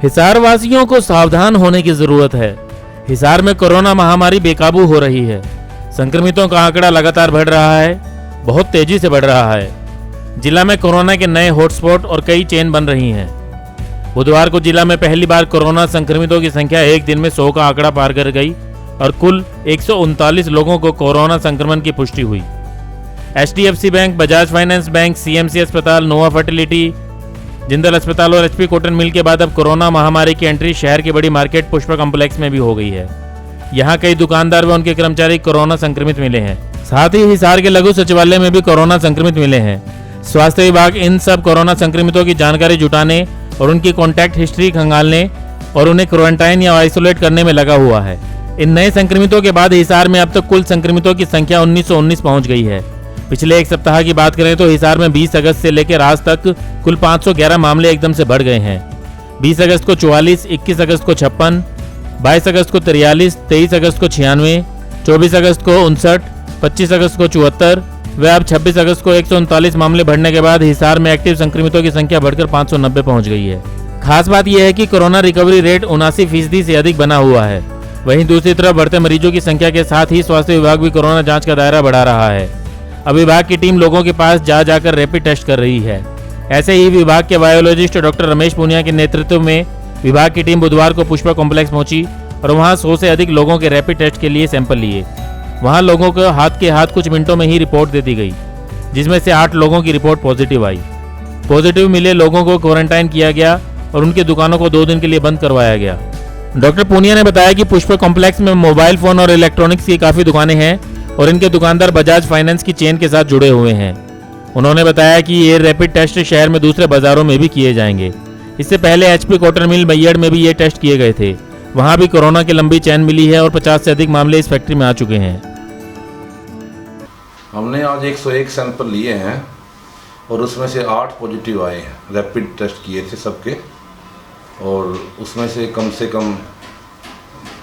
हिसार वासियों को सावधान होने की जरूरत है। हिसार में कोरोना महामारी बेकाबू हो रही है। संक्रमितों का आंकड़ा लगातार बढ़ रहा है, बहुत तेजी से बढ़ रहा है। जिला में कोरोना के नए हॉटस्पॉट और कई चेन बन रही हैं। बुधवार को जिला में पहली बार कोरोना संक्रमितों की संख्या एक दिन में 100 का आंकड़ा पार कर गई और कुल 139 लोगों को कोरोना संक्रमण की पुष्टि हुई। HDFC bank, Bajaj finance bank, CMC अस्पताल, नोवा फर्टिलिटी, जिंदल अस्पताल और HP कॉटन मिल के बाद अब कोरोना महामारी की एंट्री शहर की बड़ी मार्केट पुष्पा कॉम्प्लेक्स में भी हो गई है। यहाँ कई दुकानदार व उनके कर्मचारी कोरोना संक्रमित मिले हैं। साथ ही हिसार के लघु सचिवालय में भी कोरोना संक्रमित मिले हैं। स्वास्थ्य विभाग इन सब कोरोना संक्रमितों की जानकारी जुटाने और उनकी कॉन्टैक्ट हिस्ट्री खंगालने और उन्हें क्वारंटाइन या आइसोलेट करने में लगा हुआ है। इन नए संक्रमितों के बाद हिसार में अब तक कुल संक्रमितों की संख्या 1919 पहुंच गई है। पिछले एक सप्ताह की बात करें तो हिसार में 20 अगस्त से लेकर आज तक कुल 511 मामले एकदम से बढ़ गए हैं। 20 अगस्त को 44, 21 अगस्त को 56, 22 अगस्त को 43, 23 अगस्त को 96, 24 अगस्त को 59, 25 अगस्त को 74 व अब 26 अगस्त को 139 मामले बढ़ने के बाद हिसार में एक्टिव संक्रमितों की संख्या बढ़कर 590 पहुंच गई है। खास बात यह है कि कोरोना रिकवरी रेट 79% से अधिक बना हुआ है। वहीं दूसरी तरफ बढ़ते मरीजों की संख्या के साथ ही स्वास्थ्य विभाग भी कोरोना जांच का दायरा बढ़ा रहा है। अब विभाग की टीम लोगों के पास जा जाकर रैपिड टेस्ट कर रही है। ऐसे ही विभाग के बायोलॉजिस्ट डॉक्टर रमेश पुनिया के नेतृत्व में विभाग की टीम बुधवार को पुष्पा कॉम्प्लेक्स पहुंची और वहां 100 से अधिक लोगों के रैपिड टेस्ट के लिए सैंपल लिए। वहां लोगों को हाथ के हाथ कुछ मिनटों में ही रिपोर्ट दे दी गई, जिसमें से 8 लोगों की रिपोर्ट पॉजिटिव आई। पॉजिटिव मिले लोगों को क्वारंटाइन किया गया और उनकी दुकानों को 2 दिन के लिए बंद करवाया गया। डॉक्टर पुनिया ने बताया कि पुष्पा कॉम्प्लेक्स में मोबाइल फोन और इलेक्ट्रॉनिक्स की काफी दुकानें हैं और इनके दुकानदार बजाज फाइनेंस की चेन के साथ जुड़े हुए हैं। उन्होंने बताया कि ये रैपिड टेस्ट शहर में दूसरे बाजारों में भी किए जाएंगे। इससे पहले HP कॉटन मिल मैयड़ में भी ये टेस्ट किए गए थे। वहां भी कोरोना की लंबी चेन मिली है और 50 से अधिक मामले इस फैक्ट्री में आ चुके हैं। हमने आज 101 सैंपल लिए हैं और उसमें से 8 पॉजिटिव आए हैं। रैपिड टेस्ट किए थे सबके और उसमें से कम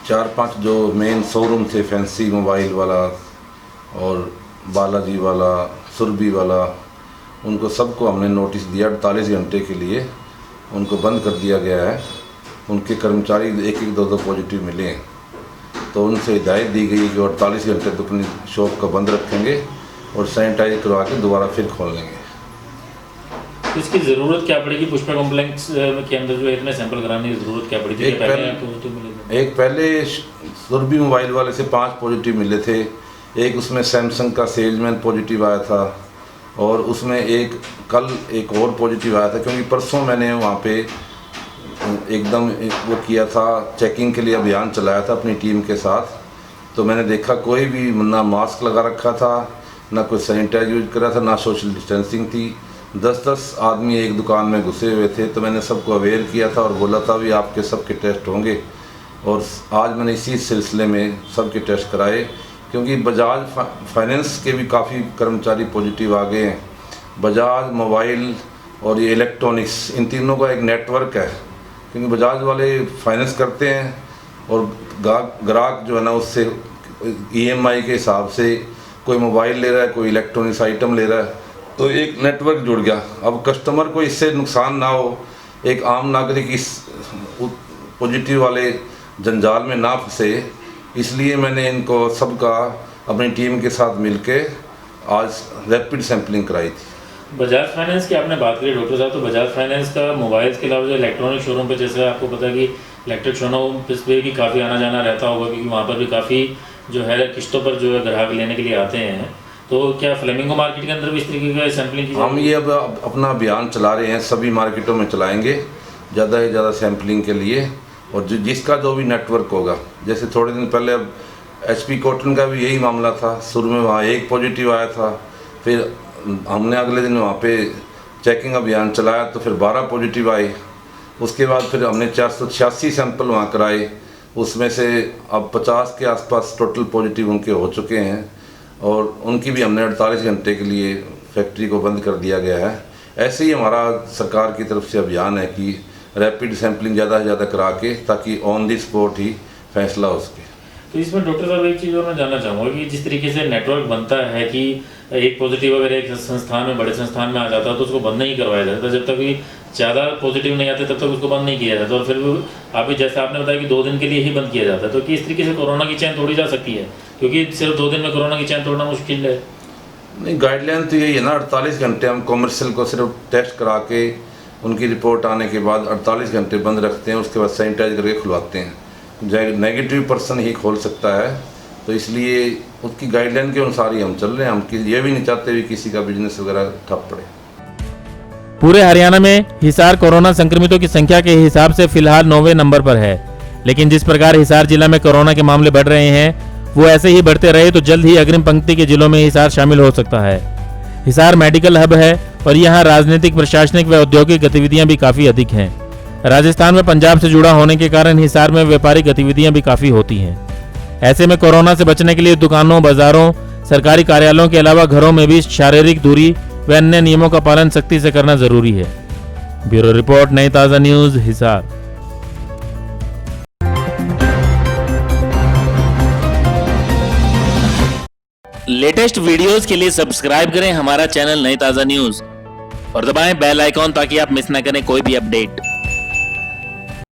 4-5 जो मेन शोरूम थे, फैंसी मोबाइल वाला और बालाजी वाला, सुरभि वाला, उनको सबको हमने नोटिस दिया। 48 घंटे के लिए उनको बंद कर दिया गया है। उनके कर्मचारी 1-1, 2-2 पॉजिटिव मिले हैं, तो उनसे हिदायत दी गई कि 48 घंटे तो अपनी शॉप को बंद रखेंगे और सैनिटाइज करवा के दोबारा फिर खोल लेंगे। तो इसकी ज़रूरत क्या पड़ेगी? पुष्पा कॉम्प्लेक्स के अंदर जो इतने सैंपल कराने की ज़रूरत क्या पड़ी थी? एक पहले सुरभि मोबाइल वाले से 5 पॉजिटिव मिले थे। एक उसमें सैमसंग का सेल्समैन पॉजिटिव आया था और उसमें कल एक और पॉजिटिव आया था, क्योंकि परसों मैंने वहाँ पे एकदम वो किया था, चेकिंग के लिए अभियान चलाया था अपनी टीम के साथ। तो मैंने देखा कोई भी ना मास्क लगा रखा था, ना कोई सैनिटाइज यूज करा था, ना सोशल डिस्टेंसिंग थी। 10-10 आदमी एक दुकान में घुसे हुए थे। तो मैंने सबको अवेयर किया था और बोला था भी आपके सबके टेस्ट होंगे। और आज मैंने इसी सिलसिले में सबके टेस्ट कराए, क्योंकि बजाज फाइनेंस के भी काफ़ी कर्मचारी पॉजिटिव आ गए हैं। बजाज मोबाइल और ये इलेक्ट्रॉनिक्स, इन तीनों का एक नेटवर्क है, क्योंकि बजाज वाले फाइनेंस करते हैं और ग्राहक जो है ना उससे EMI के हिसाब से कोई मोबाइल ले रहा है, कोई इलेक्ट्रॉनिक्स आइटम ले रहा है, तो एक नेटवर्क जुड़ गया। अब कस्टमर को इससे नुकसान ना हो, एक आम नागरिक इस पॉजिटिव वाले जंजाल में ना फंसे, इसलिए मैंने इनको सबका अपनी टीम के साथ मिलके आज रैपिड सैंपलिंग कराई थी। बजाज फाइनेंस की आपने बात करी डॉक्टर साहब, तो बजाज फाइनेंस का मोबाइल्स के अलावा जो इलेक्ट्रॉनिक शोरूम पे, जैसे आपको पता है कि इलेक्ट्रिक शोरूम पे भी काफ़ी आना जाना रहता होगा, क्योंकि वहाँ पर भी काफ़ी जो है किस्तों पर जो है ग्राहक लेने के लिए आते हैं। तो क्या फ्लेमिंगो मार्केट के अंदर भी इस तरीके का सैंपलिंग की? हम ये अब अपना अभियान चला रहे हैं, सभी मार्केटों में चलाएँगे ज़्यादा से ज़्यादा सैंपलिंग के लिए, और जिसका जो भी नेटवर्क होगा। जैसे थोड़े दिन पहले अब HP कॉटन का भी यही मामला था। शुरू में वहाँ 1 पॉजिटिव आया था, फिर हमने अगले दिन वहाँ पे चेकिंग अभियान चलाया तो फिर 12 पॉजिटिव आए। उसके बाद फिर हमने 486 सैंपल वहाँ कराए, उसमें से अब 50 के आसपास टोटल पॉजिटिव उनके हो चुके हैं और उनकी भी हमने 48 घंटे के लिए फैक्ट्री को बंद कर दिया गया है। ऐसे ही हमारा सरकार की तरफ से अभियान है कि रैपिड सैंपलिंग ज़्यादा से ज़्यादा करा के, ताकि ऑन दी स्पॉट ही फैसला हो सके। तो इसमें डॉक्टर साहब एक चीज़ और मैं जानना चाहूँगा कि जिस तरीके से नेटवर्क बनता है कि एक पॉजिटिव अगर एक संस्थान में, बड़े संस्थान में आ जाता है तो उसको बंद नहीं करवाया जाता, जब तक भी ज़्यादा पॉजिटिव नहीं आते तब तक उसको बंद नहीं किया जाता, और फिर भी अभी जैसे आपने बताया कि 2 दिन के लिए ही बंद किया जाता है, तो कि इस तरीके से कोरोना की चैन तोड़ी जा सकती है, क्योंकि सिर्फ 2 दिन में कोरोना की चैन तोड़ना मुश्किल है। नहीं, गाइडलाइन तो यही है ना, 48 घंटे हम कॉमर्शियल को सिर्फ टेस्ट करा के उनकी रिपोर्ट आने के बाद 48 घंटे बंद रखते हैं, उसके बाद सैनिटाइज करके खुलवाते हैं। नेगेटिव पर्सन ही खोल सकता है, तो इसलिए उसकी गाइडलाइन के अनुसार ही हम चल रहे हैं। हम ये भी नहीं चाहते भी किसी का बिजनेस वगैरह ठप पड़े। पूरे हरियाणा में हिसार कोरोना संक्रमितों की संख्या के हिसाब से फिलहाल 9वें नंबर पर है, लेकिन जिस प्रकार हिसार जिला में कोरोना के मामले बढ़ रहे हैं वो ऐसे ही बढ़ते रहे तो जल्द ही अग्रिम पंक्ति के जिलों में हिसार शामिल हो सकता है। हिसार मेडिकल हब है और यहाँ राजनीतिक, प्रशासनिक व औद्योगिक गतिविधियां भी काफी अधिक हैं। राजस्थान में पंजाब से जुड़ा होने के कारण हिसार में व्यापारिक गतिविधियां भी काफी होती हैं। ऐसे में कोरोना से बचने के लिए दुकानों, बाजारों, सरकारी कार्यालयों के अलावा घरों में भी शारीरिक दूरी व अन्य नियमों का पालन सख्ती से करना जरूरी है। ब्यूरो रिपोर्ट, नई ताज़ा न्यूज, हिसार। लेटेस्ट वीडियोस के लिए सब्सक्राइब करें हमारा चैनल नई ताज़ा न्यूज और दबाएं बेल आइकॉन ताकि आप मिस ना करें कोई भी अपडेट।